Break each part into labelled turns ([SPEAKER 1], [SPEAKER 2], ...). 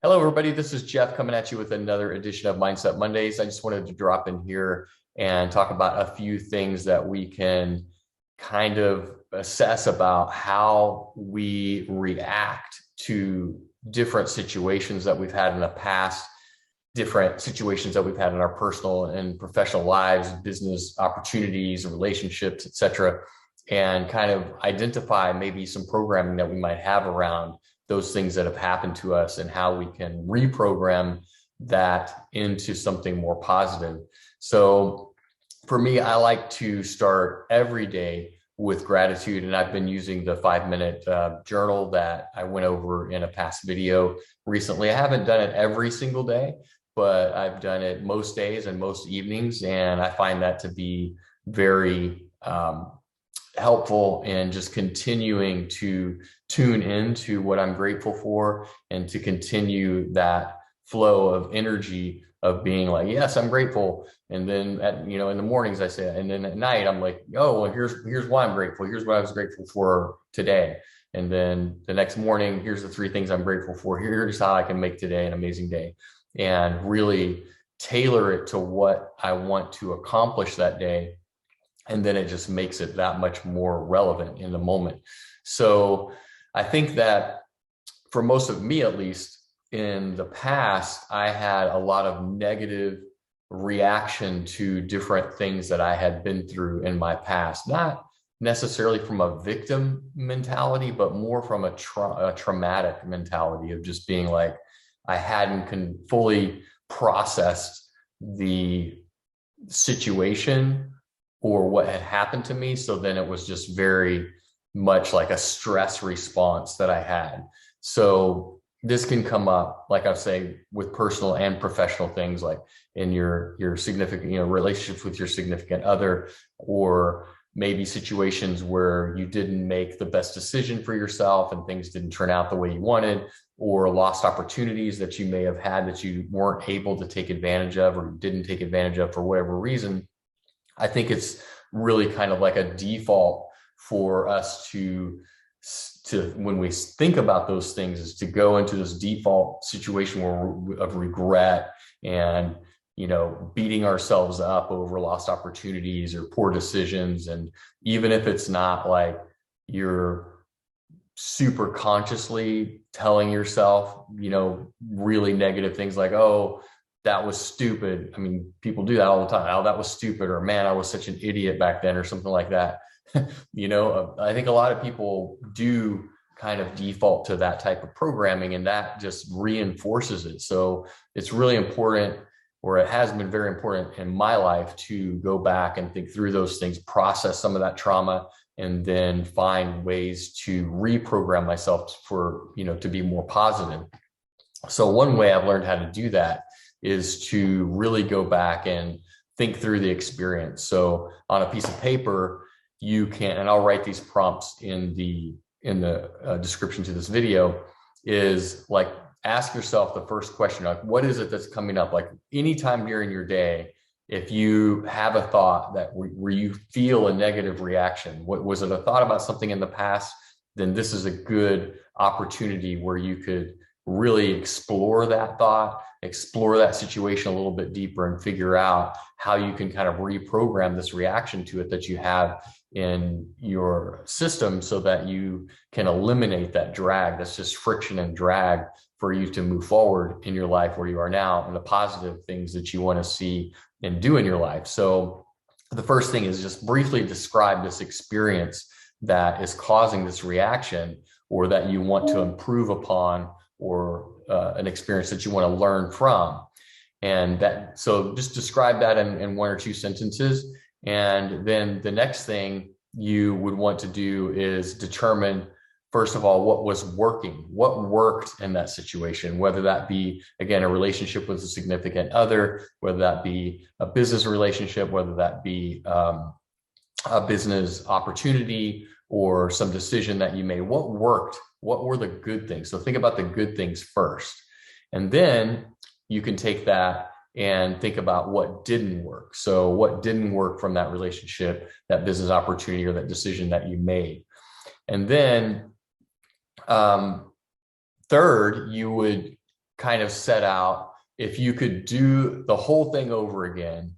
[SPEAKER 1] Hello, everybody. This is Jeff coming at you with another edition of Mindset Mondays. I just wanted to drop in here and talk about a few things that we can kind of assess about how we react to different situations that we've had in the past, different situations that we've had in our personal and professional lives, business opportunities, relationships, etc., and kind of identify maybe some programming that we might have around those things that have happened to us and how we can reprogram that into something more positive. So for me, I like to start every day with gratitude. And I've been using the 5-minute journal that I went over in a past video recently. I haven't done it every single day, but I've done it most days and most evenings. And I find that to be very helpful in just continuing to tune into what I'm grateful for and to continue that flow of energy of being like, yes, I'm grateful. And then in the mornings I say it. And then at night I'm like, oh, well, here's why I'm grateful. Here's what I was grateful for today. And then the next morning, here's the 3 things I'm grateful for. Here's how I can make today an amazing day, and really tailor it to what I want to accomplish that day. And then it just makes it that much more relevant in the moment. So I think that for most of me, at least in the past, I had a lot of negative reaction to different things that I had been through in my past, not necessarily from a victim mentality, but more from a traumatic mentality of just being like, I hadn't fully processed the situation or what had happened to me. So then it was just very much like a stress response that I had. So this can come up, like I say, with personal and professional things, like in your significant, relationships with your significant other, or maybe situations where you didn't make the best decision for yourself and things didn't turn out the way you wanted, or lost opportunities that you may have had that you weren't able to take advantage of or didn't take advantage of for whatever reason. I think it's really kind of like a default for us to when we think about those things, is to go into this default situation of regret and beating ourselves up over lost opportunities or poor decisions. And even if it's not like you're super consciously telling yourself really negative things like, oh, that was stupid. I mean, people do that all the time. Oh, that was stupid. Or man, I was such an idiot back then, or something like that. I think a lot of people do kind of default to that type of programming, and that just reinforces it. So it's really important, or it has been very important in my life, to go back and think through those things, process some of that trauma, and then find ways to reprogram myself to be more positive. So one way I've learned how to do that is to really go back and think through the experience. So on a piece of paper, you can, and I'll write these prompts in the description to this video, is like, ask yourself the first question, like, what is it that's coming up? Like anytime during your day, if you have a thought that where you feel a negative reaction, what was it? A thought about something in the past? Then this is a good opportunity where you could really explore that thought, explore that situation a little bit deeper, and figure out how you can kind of reprogram this reaction to it that you have in your system, so that you can eliminate that drag. That's just friction and drag for you to move forward in your life where you are now, and the positive things that you want to see and do in your life. So the first thing is just briefly describe this experience that is causing this reaction, or that you want to improve upon, or an experience that you want to learn from. And so just describe that in 1 or 2 sentences. And then the next thing you would want to do is determine, first of all, what was working, what worked in that situation, whether that be, again, a relationship with a significant other, whether that be a business relationship, whether that be a business opportunity, or some decision that you made. What worked? What were the good things? So think about the good things first. And then you can take that and think about what didn't work. So what didn't work from that relationship, that business opportunity, or that decision that you made. And then third, you would kind of set out, if you could do the whole thing over again,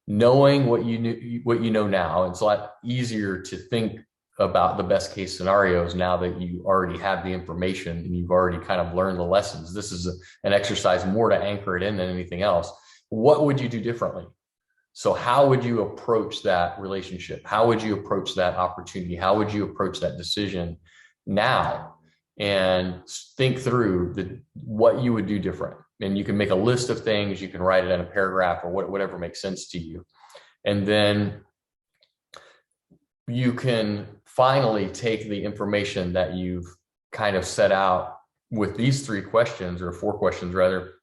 [SPEAKER 1] knowing what you knew, what you know now, it's a lot easier to think about the best case scenarios now that you already have the information and you've already kind of learned the lessons. This is an exercise more to anchor it in than anything else. What would you do differently? So how would you approach that relationship? How would you approach that opportunity? How would you approach that decision now? And think through what you would do different. And you can make a list of things, you can write it in a paragraph or whatever makes sense to you. And then you can finally take the information that you've kind of set out with these 3 questions, or 4 questions rather,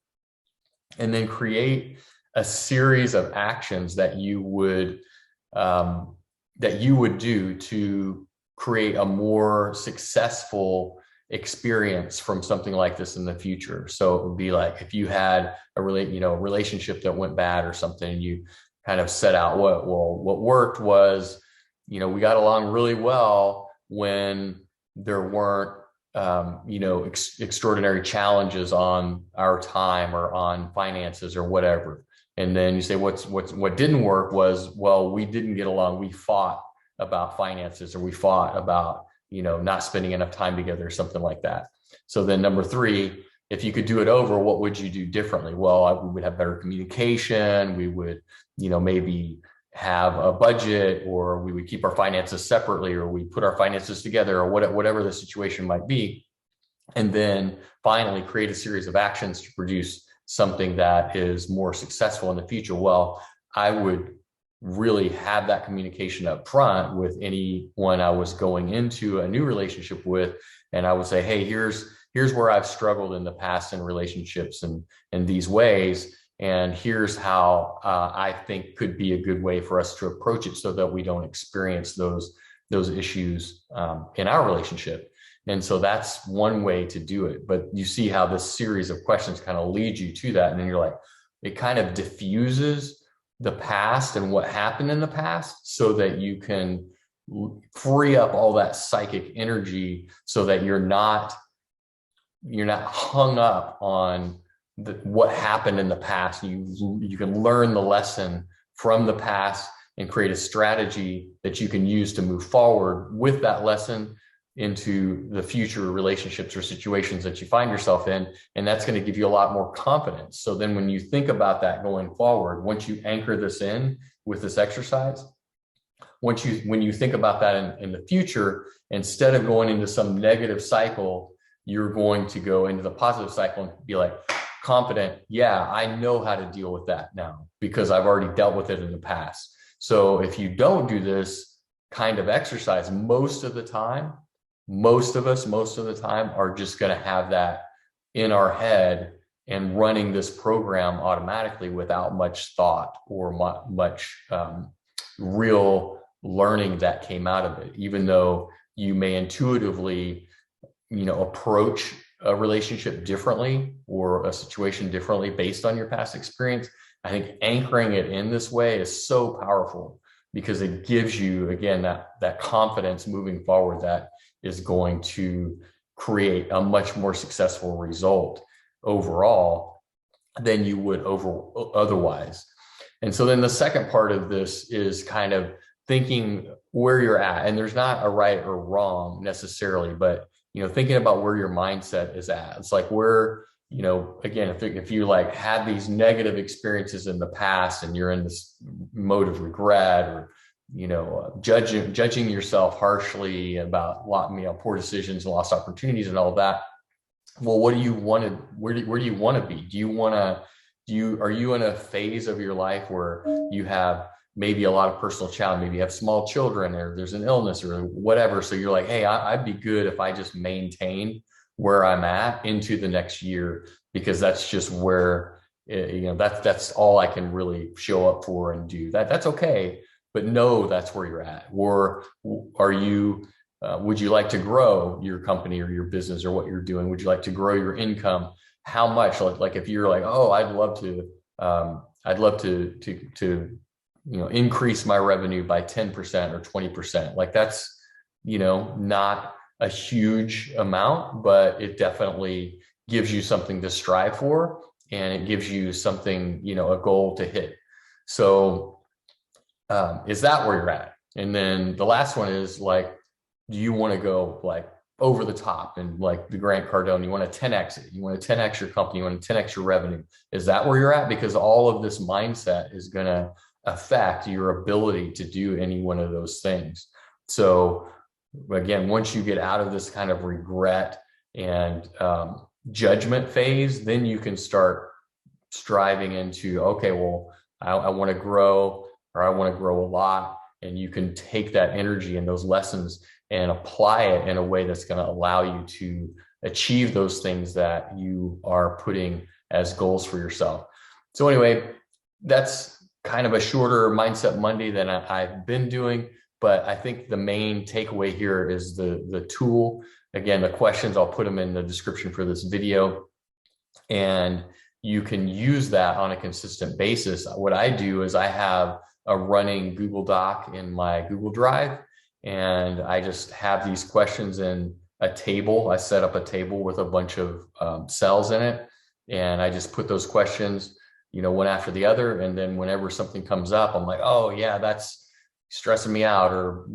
[SPEAKER 1] and then create a series of actions that you would do to create a more successful experience from something like this in the future. So it would be like, if you had a relationship that went bad or something, you kind of set out what worked was, we got along really well when there weren't extraordinary challenges on our time or on finances or whatever. And then you say, what didn't work was, well, we didn't get along. We fought about finances, or we fought about, not spending enough time together or something like that. So then number 3, if you could do it over, what would you do differently? Well, we would have better communication. We would, maybe have a budget, or we would keep our finances separately, or we put our finances together, or whatever the situation might be. And then finally create a series of actions to produce something that is more successful in the future. Well, I would really have that communication up front with anyone I was going into a new relationship with. And I would say, hey, here's where I've struggled in the past in relationships and in these ways. And here's how I think could be a good way for us to approach it so that we don't experience those issues in our relationship. And so that's one way to do it. But you see how this series of questions kind of lead you to that. And then you're like, it kind of diffuses the past and what happened in the past so that you can free up all that psychic energy so that you're not hung up on what happened in the past. You can learn the lesson from the past and create a strategy that you can use to move forward with that lesson into the future relationships or situations that you find yourself in. And that's going to give you a lot more confidence. So then when you think about that going forward, once you anchor this in with this exercise, when you think about that in the future, instead of going into some negative cycle, you're going to go into the positive cycle and be like, confident, yeah, I know how to deal with that now because I've already dealt with it in the past. So if you don't do this kind of exercise, most of the time are just going to have that in our head and running this program automatically without much thought or much real learning that came out of it, even though you may intuitively, approach a relationship differently or a situation differently based on your past experience. I think anchoring it in this way is so powerful because it gives you, again, that confidence moving forward that is going to create a much more successful result overall than you would otherwise. And so then the second part of this is kind of thinking where you're at. And there's not a right or wrong necessarily, but thinking about where your mindset is at. It's like where, again, if you like had these negative experiences in the past and you're in this mode of regret or, judging yourself harshly about poor decisions and lost opportunities and all of that. Well, what do you want to, where do you want to be? Are you in a phase of your life where you have maybe a lot of personal challenge, maybe you have small children or there's an illness or whatever. So you're like, hey, I'd be good if I just maintain where I'm at into the next year, because that's just where, that's all I can really show up for and do that. That's okay. But no, that's where you're at. Or are you, would you like to grow your company or your business or what you're doing? Would you like to grow your income? How much? Like if you're like, oh, I'd love to increase my revenue by 10% or 20%. Like that's, not a huge amount, but it definitely gives you something to strive for, and it gives you something, a goal to hit. So is that where you're at? And then the last one is like, do you want to go like over the top and like the Grant Cardone, you want to 10x it, you want to 10x your company, you want to 10x your revenue? Is that where you're at? Because all of this mindset is going to affect your ability to do any one of those things. So again, once you get out of this kind of regret and judgment phase, then you can start striving into, okay, well, I want to grow, or I want to grow a lot. And you can take that energy and those lessons and apply it in a way that's going to allow you to achieve those things that you are putting as goals for yourself. So anyway, that's kind of a shorter Mindset Monday than I've been doing, but I think the main takeaway here is the tool. Again, the questions, I'll put them in the description for this video, and you can use that on a consistent basis. What I do is I have a running Google Doc in my Google Drive, and I just have these questions in a table. I set up a table with a bunch of cells in it, and I just put those questions, one after the other. And then whenever something comes up, I'm like, oh yeah, that's stressing me out, or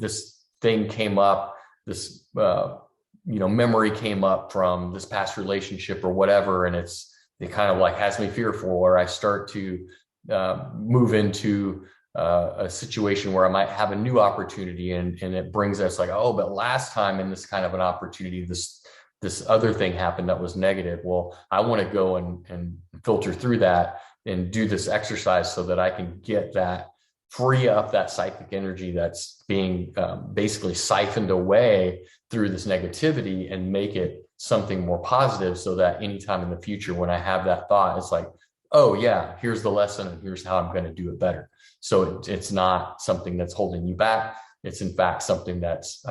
[SPEAKER 1] this thing came up, this memory came up from this past relationship or whatever, and it kind of like has me fearful, or I start to move into a situation where I might have a new opportunity, and it brings us like, oh, but last time in this kind of an opportunity, this other thing happened that was negative. Well, I want to go and filter through that and do this exercise so that I can get that, free up that psychic energy that's being basically siphoned away through this negativity, and make it something more positive, so that anytime in the future when I have that thought, it's like, oh yeah, here's the lesson and here's how I'm going to do it better. So it's not something that's holding you back. It's in fact something that's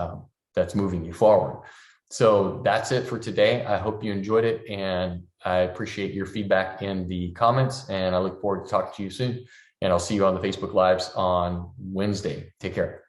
[SPEAKER 1] moving you forward. So that's it for today. I hope you enjoyed it, and I appreciate your feedback in the comments, and I look forward to talking to you soon. And I'll see you on the Facebook Lives on Wednesday. Take care.